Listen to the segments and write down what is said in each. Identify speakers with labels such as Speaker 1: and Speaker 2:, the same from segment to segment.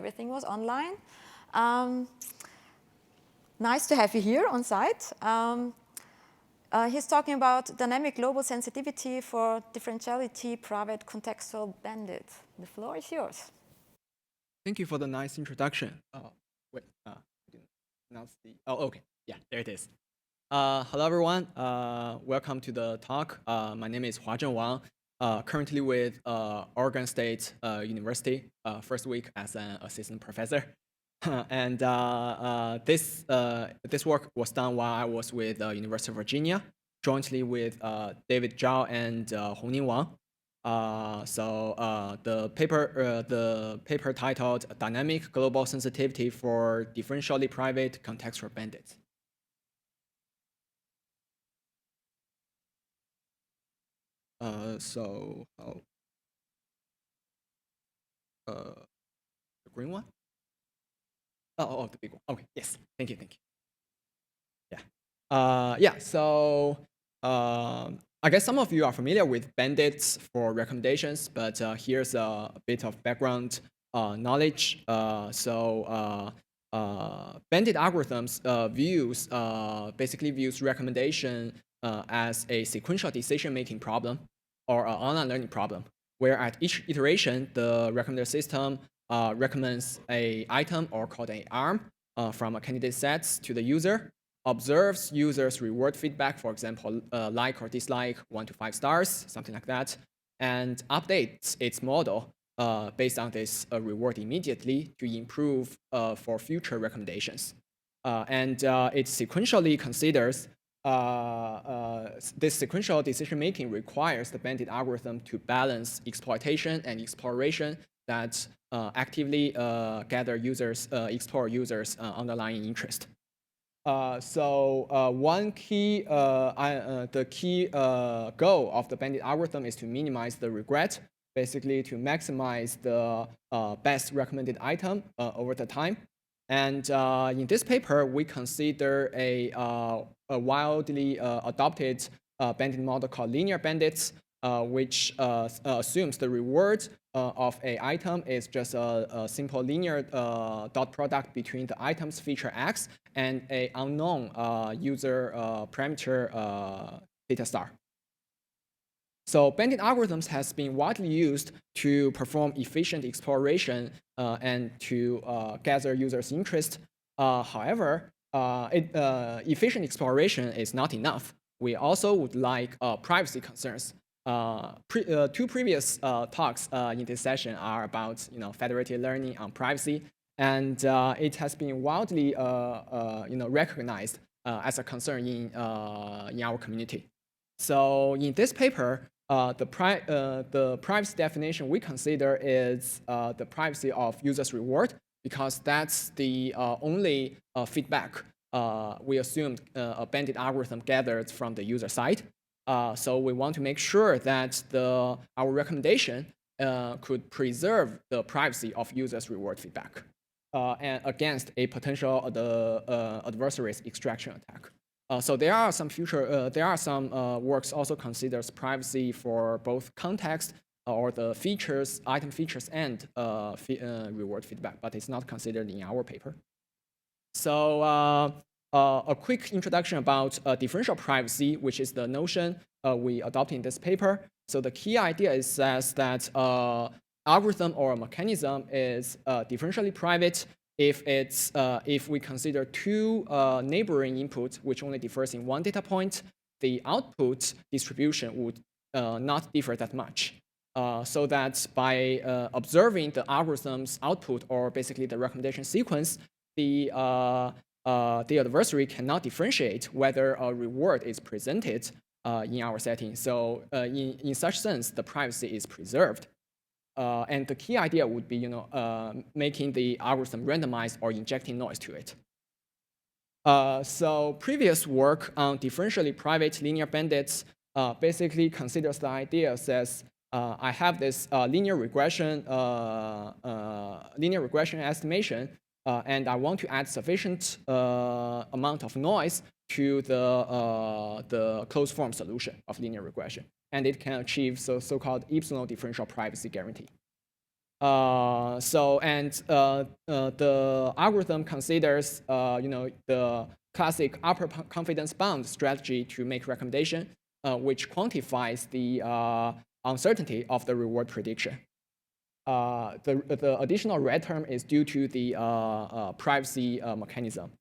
Speaker 1: everything was online. Nice to have you here on site. He's talking about dynamic global sensitivity for differentiality private contextual bandit. The floor is yours.
Speaker 2: Thank you for the nice introduction. Wait, didn't announce the. Oh, okay. Yeah, there it is. Hello, everyone. Welcome to the talk. My name is Huazheng Wang. Currently with Oregon State University. First week as an assistant professor. And this work was done while I was with University of Virginia, jointly with David Zhao and Hongning Wang. The paper titled "Dynamic Global Sensitivity for Differentially Private Contextual Bandits." The green one. Oh, the big one. Okay, yes. Thank you. Yeah. So I guess some of you are familiar with Bandits for recommendations, but here's a bit of background knowledge. Bandit algorithms basically views recommendation as a sequential decision-making problem or an online learning problem, where at each iteration, the recommender system recommends an item, or called an arm, from a candidate set to the user, observes users' reward feedback, for example, like or dislike, 1 to 5 stars, something like that, and updates its model based on this reward immediately to improve for future recommendations. It sequentially considers this sequential decision-making requires the Bandit algorithm to balance exploitation and exploration that actively gather users, explore users' underlying interest. One key, the key goal of the Bandit algorithm is to minimize the regret, basically to maximize the best recommended item over the time. And in this paper, we consider a widely adopted bandit model called linear bandits, which assumes the reward of an item is just a simple linear dot product between the item's feature x and an unknown user parameter theta star. So Bandit algorithms has been widely used to perform efficient exploration and to gather users' interest. However, efficient exploration is not enough. We also would like privacy concerns. Two previous talks in this session are about federated learning on privacy, and it has been widely recognized as a concern in our community. So in this paper, the privacy definition we consider is the privacy of users' reward, because that's the only feedback we assumed a Bandit algorithm gathered from the user side. So we want to make sure that our recommendation could preserve the privacy of users' reward feedback and against a potential adversary's extraction attack. So there are some works also considers privacy for both context or the features, item features, and reward feedback, but it's not considered in our paper. So a quick introduction about differential privacy, which is the notion we adopted in this paper. So the key idea is that algorithm or a mechanism is differentially private if we consider two neighboring inputs which only differs in one data point. The output distribution would not differ that much. So that by observing the algorithm's output, or basically the recommendation sequence, the adversary cannot differentiate whether a reward is presented in our setting. So in such sense, the privacy is preserved. And the key idea would be, making the algorithm randomized or injecting noise to it. So previous work on differentially private linear bandits basically considers the idea says I have this linear regression estimation, and I want to add sufficient amount of noise to the closed form solution of linear regression, and it can achieve so-called epsilon differential privacy guarantee. The algorithm considers the classic upper confidence bound strategy to make recommendation, which quantifies the uncertainty of the reward prediction. The additional red term is due to the privacy mechanism.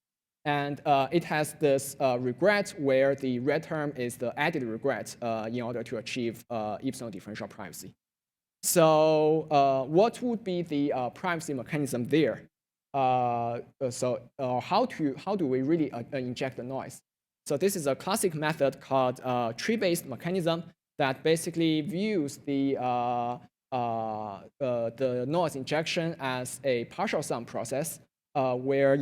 Speaker 2: And it has this regret where the red term is the added regret in order to achieve epsilon differential privacy. So what would be the privacy mechanism there? How do we really inject the noise? So this is a classic method called tree-based mechanism that basically views the noise injection as a partial sum process, where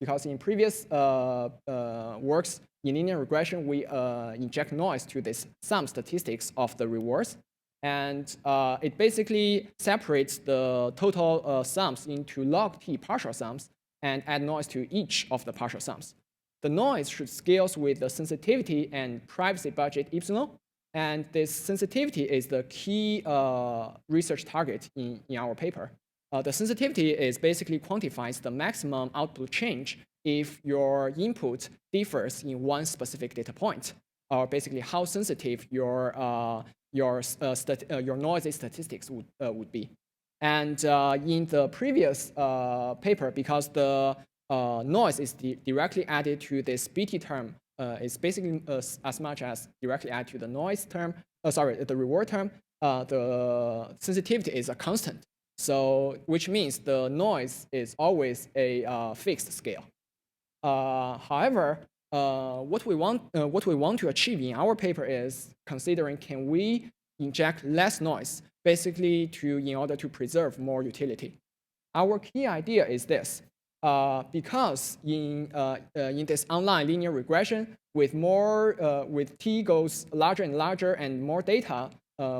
Speaker 2: because in previous works in linear regression, we inject noise to this sum statistics of the rewards. And it basically separates the total sums into log t partial sums and add noise to each of the partial sums. The noise should scale with the sensitivity and privacy budget epsilon. And this sensitivity is the key research target in our paper. The sensitivity is basically quantifies the maximum output change if your input differs in one specific data point, or basically how sensitive your noisy statistics would be. And in the previous paper, because the noise is directly added to this BT term, it's basically as much as directly add to the noise term, the reward term, the sensitivity is a constant. So which means the noise is always a fixed scale. However, what we want to achieve in our paper is considering can we inject less noise, basically in order to preserve more utility. Our key idea is this: because in this online linear regression, with t goes larger and larger and more data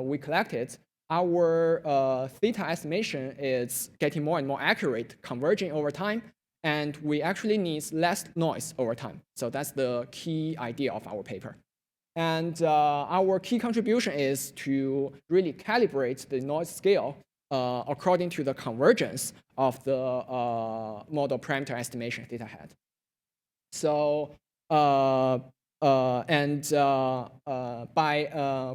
Speaker 2: we collected, our theta estimation is getting more and more accurate, converging over time, and we actually need less noise over time. So that's the key idea of our paper. And our key contribution is to really calibrate the noise scale according to the convergence of the model parameter estimation theta hat. So by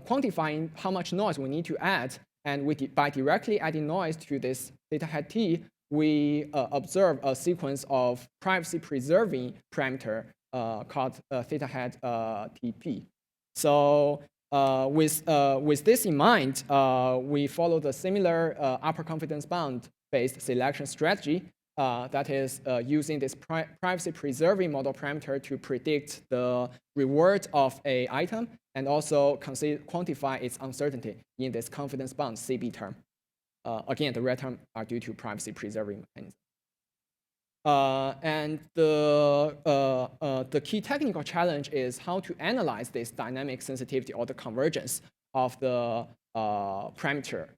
Speaker 2: quantifying how much noise we need to add, and by directly adding noise to this theta hat t, we observe a sequence of privacy-preserving parameter called theta hat tp. So with this in mind, we follow the similar upper confidence bound-based selection strategy that is using this privacy-preserving model parameter to predict the reward of an item and also quantify its uncertainty in this confidence bound CB term. Again, the red term are due to privacy-preserving mechanism. And the key technical challenge is how to analyze this dynamic sensitivity or the convergence of the parameter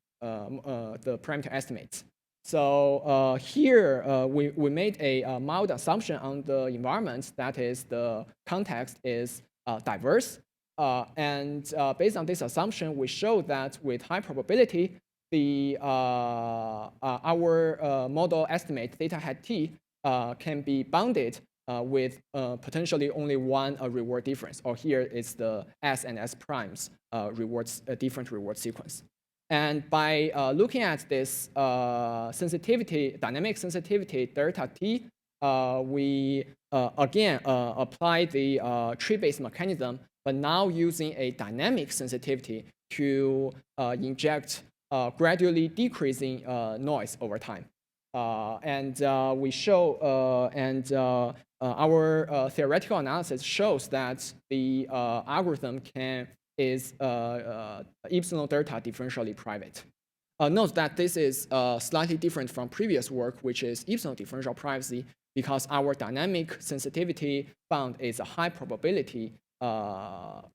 Speaker 2: estimates. So here we made a mild assumption on the environment, that is the context is diverse. And based on this assumption, we show that with high probability, our model estimate theta hat t can be bounded with potentially only one reward difference, or here is the S and S primes different reward sequence. And by looking at this dynamic sensitivity delta t, we again apply the tree-based mechanism, but now using a dynamic sensitivity to inject gradually decreasing noise over time. And we show, our theoretical analysis shows that the algorithm is epsilon delta differentially private. Note that this is slightly different from previous work, which is epsilon differential privacy, because our dynamic sensitivity bound is a high probability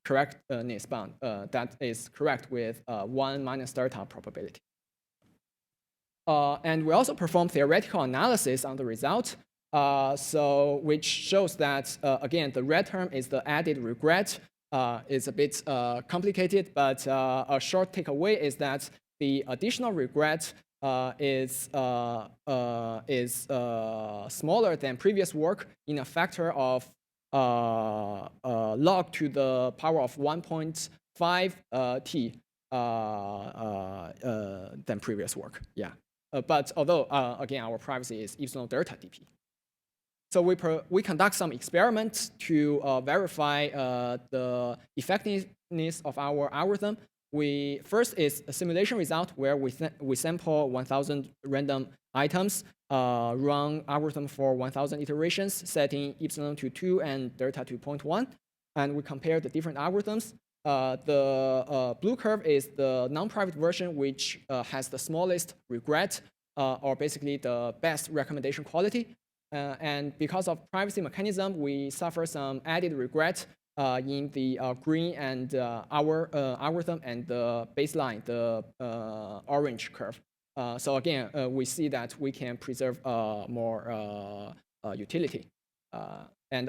Speaker 2: correctness bound that is correct with 1 minus delta probability. And we also perform theoretical analysis on the result, which shows that, again, the red term is the added regret. It's a bit complicated, but a short takeaway is that the additional regret is smaller than previous work in a factor of log to the power of 1.5 t than previous work. Yeah, but although again our privacy is epsilon delta dp. So we conduct some experiments to verify the effectiveness of our algorithm. First is a simulation result where we sample 1,000 random items, run algorithm for 1,000 iterations, setting epsilon to 2 and delta to 0.1, and we compare the different algorithms. The blue curve is the non-private version, which has the smallest regret, or basically the best recommendation quality. And because of privacy mechanism, we suffer some added regret in the green and our algorithm and the baseline, the orange curve. So again, we see that we can preserve more utility. And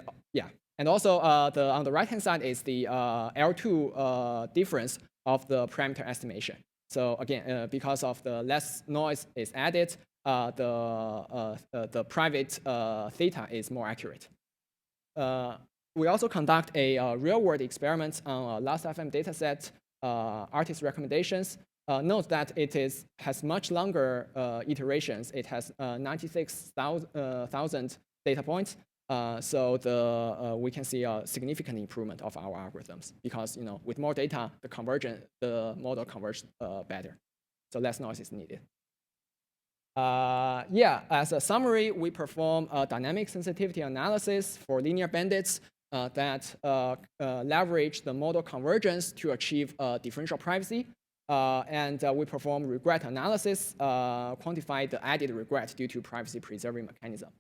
Speaker 2: also on the right-hand side is the L2 difference of the parameter estimation. So again, because of the less noise is added, the private theta is more accurate. We also conduct a real-world experiment on a Last.fm dataset, artist recommendations. Note that it has much longer iterations. It has 96,000 data points. So we can see a significant improvement of our algorithms because with more data, the model converges better. So less noise is needed. As a summary, we perform a dynamic sensitivity analysis for linear bandits that leverage the model convergence to achieve differential privacy. And we perform regret analysis, quantify the added regret due to privacy-preserving mechanism.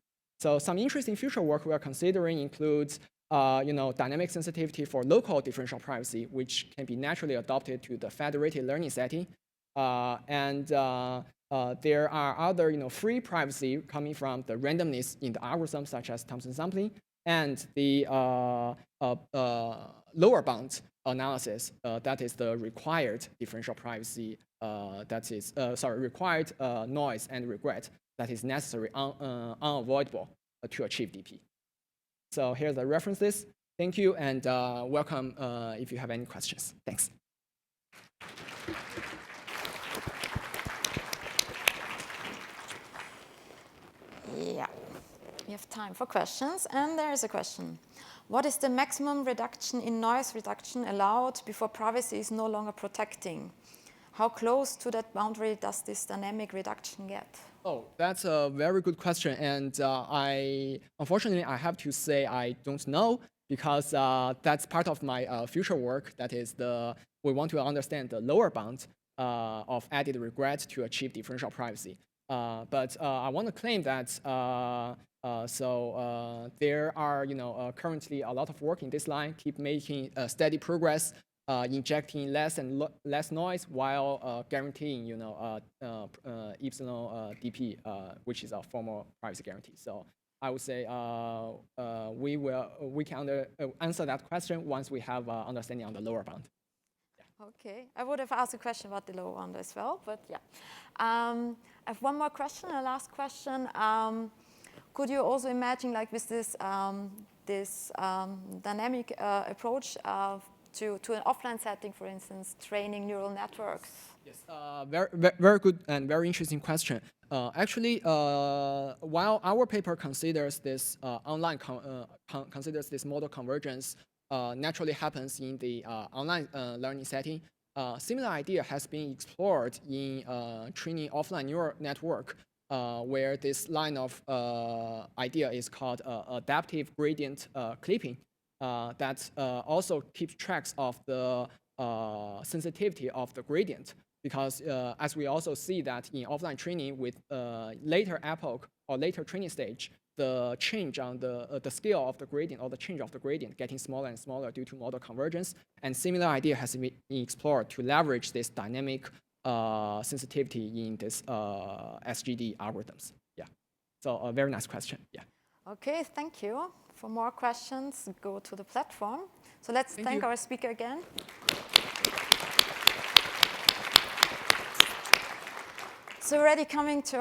Speaker 2: So some interesting future work we are considering includes dynamic sensitivity for local differential privacy, which can be naturally adopted to the federated learning setting. There are other free privacy coming from the randomness in the algorithm, such as Thompson sampling, and the lower bound analysis, that is the required differential privacy, required noise and regret that is necessary, unavoidable to achieve DP. So here's the references. Thank you, and welcome if you have any questions. Thanks.
Speaker 1: Yeah, we have time for questions, and there is a question. What is the maximum reduction in noise reduction allowed before privacy is no longer protecting? How close to that boundary does this dynamic reduction get?
Speaker 2: Oh, that's a very good question, and unfortunately, I have to say I don't know because that's part of my future work. That is we want to understand the lower bound of added regret to achieve differential privacy. But I want to claim that there are currently a lot of work in this line, keep making steady progress, injecting less and less noise while guaranteeing epsilon dp, which is a formal privacy guarantee. So I would say we can answer that question once we have understanding on the lower bound.
Speaker 1: Okay, I would have asked a question about the lower bound as well, but yeah. I have one more question, a last question. Could you also imagine, like with this dynamic approach to an offline setting, for instance, training neural networks?
Speaker 2: Yes, very good and very interesting question. Actually, while our paper considers this considers this model convergence naturally happens in the online learning setting, similar idea has been explored in training offline neural network, where this line of idea is called adaptive gradient clipping, that also keeps tracks of the sensitivity of the gradient. Because as we also see that in offline training with later epoch or later training stage, the change on the scale of the gradient or the change of the gradient getting smaller and smaller due to model convergence. And similar idea has been explored to leverage this dynamic sensitivity in this SGD algorithms. Yeah. So a very nice question. Yeah.
Speaker 1: Okay, thank you. For more questions, go to the platform. So let's thank our speaker again. So already coming to